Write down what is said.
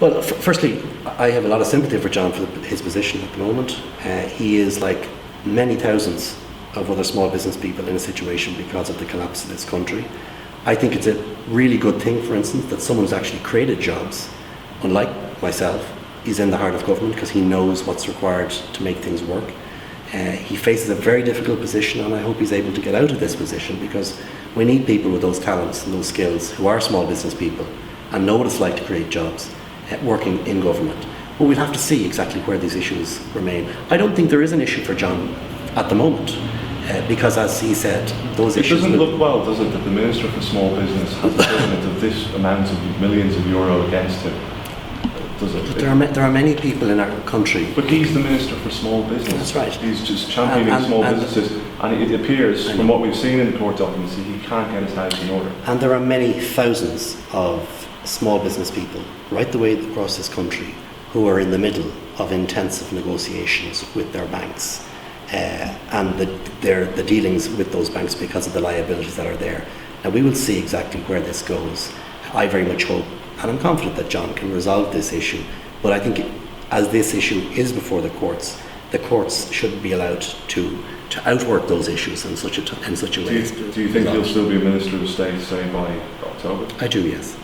Well, firstly, I have a lot of sympathy for John for his position at the moment. He is like many thousands of other small business people in a situation because of the collapse of this country. I think it's a really good thing, for instance, that someone who's actually created jobs, unlike myself, is in the heart of government because he knows what's required to make things work. He faces a very difficult position, and I hope he's able to get out of this position, because we need people with those talents and those skills who are small business people and know what it's like to create jobs working in government. But we'll have to see exactly where these issues remain. I don't think there is an issue for John at the moment, because as he said, those issues... It doesn't look well, does it, that the Minister for Small Business has a payment of this amount of millions of euro against him? Does it? But there are many people in our country... But he's the Minister for Small Business. That's right. He's just championing small businesses, and it appears, from what we've seen in the court documents, that he can't get his house in order. And there are many thousands of small business people right the way across this country who are in the middle of intensive negotiations with their banks, and the dealings with those banks because of the liabilities that are there. Now, we will see exactly where this goes. I very much hope, and I'm confident that John can resolve this issue, but I think as this issue is before the courts should be allowed to outwork those issues in such a way. Do you think he'll still be a Minister of State, say, by October? I do, yes.